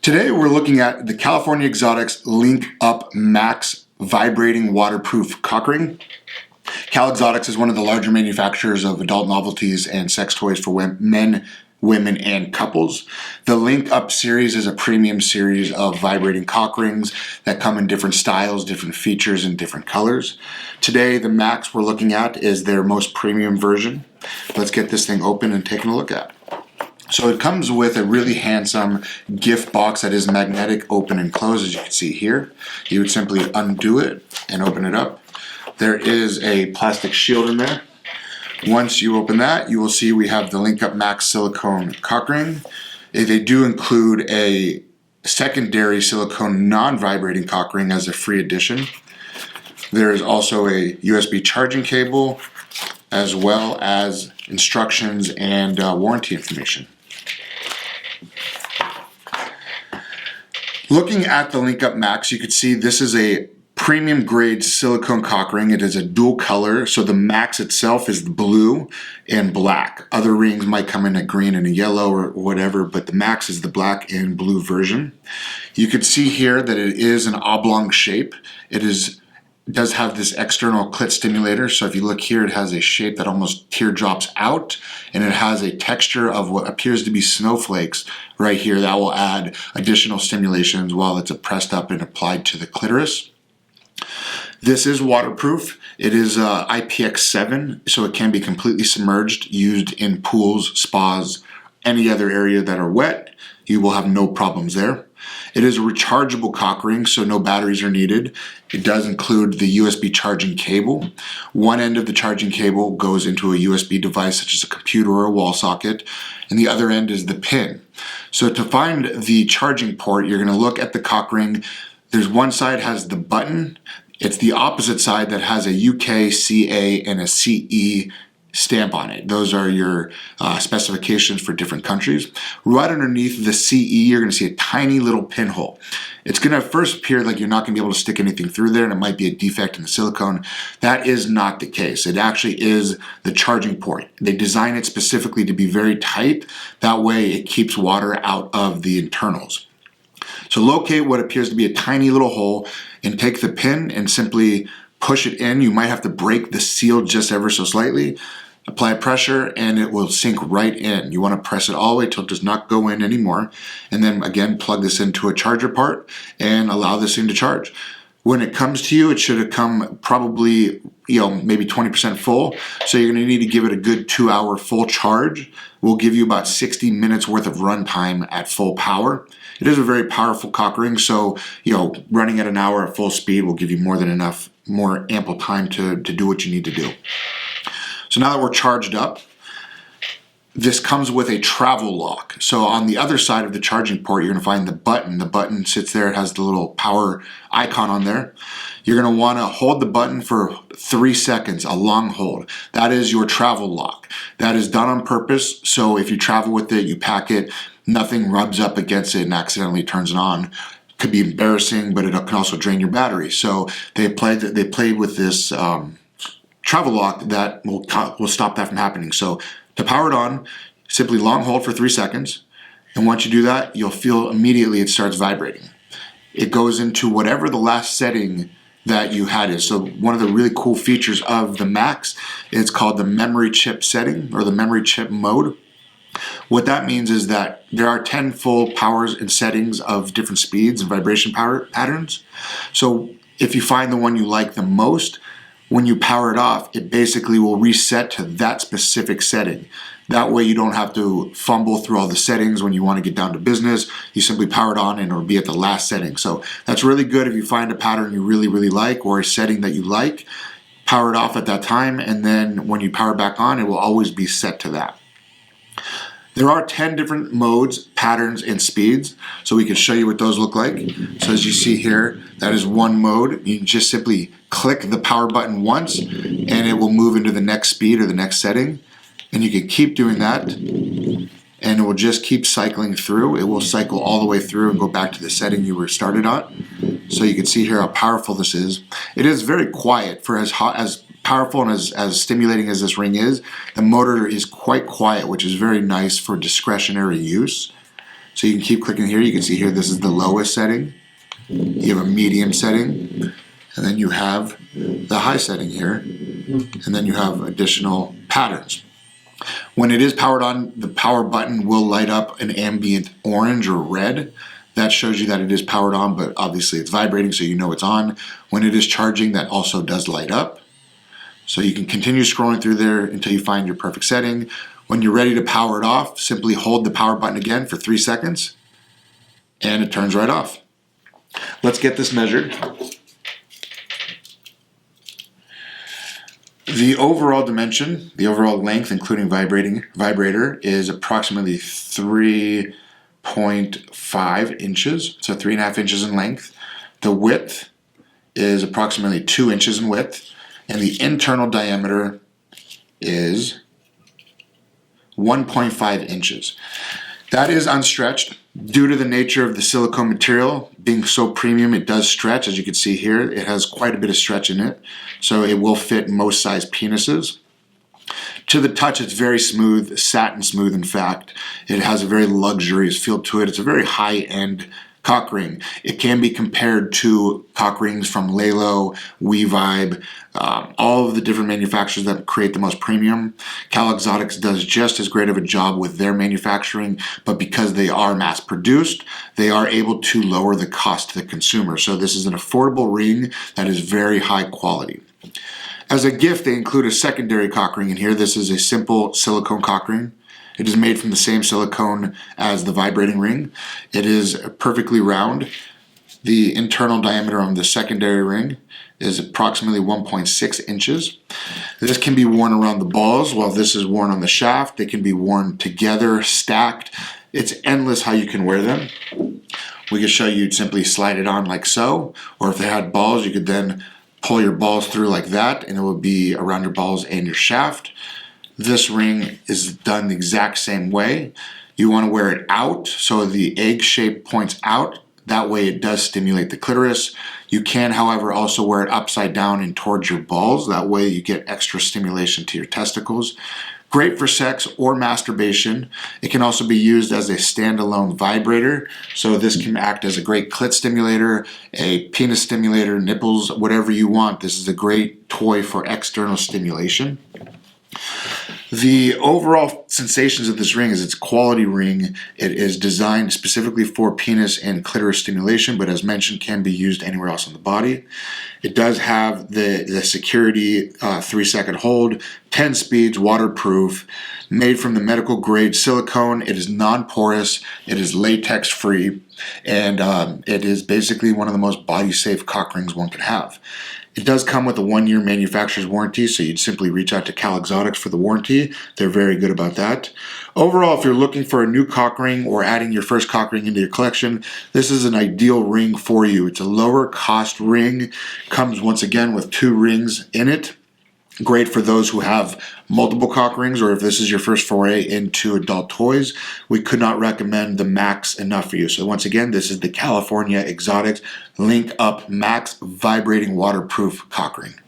Today we're looking at the California Exotics Link Up Max Vibrating Waterproof Cock Ring. Cal Exotics is one of the larger manufacturers of adult novelties and sex toys for men, women, and couples. The Link Up series is a premium series of vibrating cock rings that come in different styles, different features, and different colors. Today the Max we're looking at is their most premium version. Let's get this thing open and taking a look at. So it comes with a really handsome gift box that is magnetic, open and close, as you can see here. You would simply undo it and open it up. There is a plastic shield in there. Once you open that, you will see we have the Link Up Max silicone cock ring. They do include a secondary silicone non-vibrating cock ring as a free addition. There is also a USB charging cable, as well as instructions and warranty information. Looking at the Link Up Max, you can see this is a premium grade silicone cock ring. It is a dual color, so the Max itself is blue and black. Other rings might come in a green and a yellow or whatever, but the Max is the black and blue version. You can see here that it is an oblong shape. It does have this external clit stimulator, so if you look here, it has a shape that almost teardrops out, and it has a texture of what appears to be snowflakes right here that will add additional stimulations while it's pressed up and applied to the clitoris. This is waterproof. It is IPX7, so it can be completely submerged, used in pools, spas, any other area that are wet. You will have no problems there. It is a rechargeable cock ring, so no batteries are needed. It does include the USB charging cable. One end of the charging cable goes into a USB device such as a computer or a wall socket, and the other end is the pin. So to find the charging port, you're going to look at the cock ring. There's one side has the button. It's the opposite side that has a UK, CA, and a CE stamp on it. Those are your specifications for different countries. Right underneath the CE, you're going to see a tiny little pinhole. It's going to first appear like you're not going to be able to stick anything through there, and it might be a defect in the silicone. That is not the case. It actually is the charging port. They design it specifically to be very tight. That way it keeps water out of the internals. So locate what appears to be a tiny little hole and take the pin and simply push it in. You might have to break the seal just ever so slightly. Apply pressure and it will sink right in. You want to press it all the way till it does not go in anymore. And then again, plug this into a charger part and allow this thing to charge. When it comes to you, it should have come probably, maybe 20% full. So you're going to need to give it a good 2-hour full charge. We'll give you about 60 minutes worth of run time at full power. It is a very powerful cock ring, so running at an hour at full speed will give you more than enough, more ample time to do what you need to do. So now that we're charged up, this comes with a travel lock. So on the other side of the charging port, you're going to find the button. The button sits there. It has the little power icon on there. You're going to want to hold the button for 3 seconds, a long hold. That is your travel lock. That is done on purpose. So if you travel with it, you pack it, nothing rubs up against it and accidentally turns it on. Could be embarrassing, but it can also drain your battery. So they played with this travel lock that will stop that from happening. So to power it on, simply long hold for 3 seconds. And once you do that, you'll feel immediately it starts vibrating. It goes into whatever the last setting that you had is. So one of the really cool features of the Max is called the memory chip setting or the memory chip mode. What that means is that there are 10 full powers and settings of different speeds and vibration power patterns. So if you find the one you like the most, when you power it off, it basically will reset to that specific setting. That way you don't have to fumble through all the settings when you want to get down to business. You simply power it on and it'll be at the last setting. So that's really good if you find a pattern you really, really like or a setting that you like. Power it off at that time, and then when you power back on, it will always be set to that. There are 10 different modes, patterns, and speeds, so we can show you what those look like. So as you see here, that is one mode. You can just simply click the power button once, and it will move into the next speed or the next setting. And you can keep doing that, and it will just keep cycling through. It will cycle all the way through and go back to the setting you were started on. So you can see here how powerful this is. It is very quiet for as powerful and as stimulating as this ring is. The motor is quite quiet, which is very nice for discretionary use. So you can keep clicking here. You can see here, this is the lowest setting. You have a medium setting, and then you have the high setting here, and then you have additional patterns. When it is powered on, the power button will light up an ambient orange or red. That shows you that it is powered on, but obviously it's vibrating, so you know it's on. When it is charging, that also does light up. So you can continue scrolling through there until you find your perfect setting. When you're ready to power it off, simply hold the power button again for 3 seconds, and it turns right off. Let's get this measured. The overall dimension, the overall length, including vibrator, is approximately 3.5 inches, so 3.5 inches in length. The width is approximately 2 inches in width, and the internal diameter is 1.5 inches. That is unstretched. Due to the nature of the silicone material being so premium, it does stretch. As you can see here, it has quite a bit of stretch in it, so it will fit most size penises. To the touch, it's very smooth, satin smooth in fact. It has a very luxurious feel to it. It's a very high-end cock ring. It can be compared to cock rings from Lelo, WeVibe, all of the different manufacturers that create the most premium. 𝐂𝐴𝐸𝐸𝐸𝐸 does just as great of a job with their manufacturing, but because they are mass produced, they are able to lower the cost to the consumer. So this is an affordable ring that is very high quality. As a gift, they include a secondary cock ring in here. This is a simple silicone cock ring. It is made from the same silicone as the vibrating ring. It is perfectly round. The internal diameter on the secondary ring is approximately 1.6 inches. This can be worn around the balls while this is worn on the shaft. They can be worn together, stacked. It's endless how you can wear them. We could show you simply slide it on like so, or if they had balls, you could then pull your balls through like that and it would be around your balls and your shaft. This ring is done the exact same way. You want to wear it out so the egg shape points out. That way it does stimulate the clitoris. You can, however, also wear it upside down and towards your balls. That way you get extra stimulation to your testicles. Great for sex or masturbation. It can also be used as a standalone vibrator. So this can act as a great clit stimulator, a penis stimulator, nipples, whatever you want. This is a great toy for external stimulation. The overall sensations of this ring is it's a quality ring. It is designed specifically for penis and clitoris stimulation, but as mentioned, can be used anywhere else on the body. It does have the security 3-second hold, 10 speeds, waterproof, made from the medical grade silicone. It is non-porous, it is latex free, and it is basically one of the most body safe cock rings one can have. It does come with a 1-year manufacturer's warranty, so you'd simply reach out to 𝐂𝐸𝐸𝐸𝐸 for the warranty. They're very good about that. Overall, if you're looking for a new cock ring or adding your first cock ring into your collection, this is an ideal ring for you. It's a lower cost ring, comes once again with 2 rings in it. Great for those who have multiple cock rings, or if this is your first foray into adult toys, we could not recommend the Max enough for you. So once again, this is the California Exotics Link Up Max Vibrating Waterproof Cock Ring.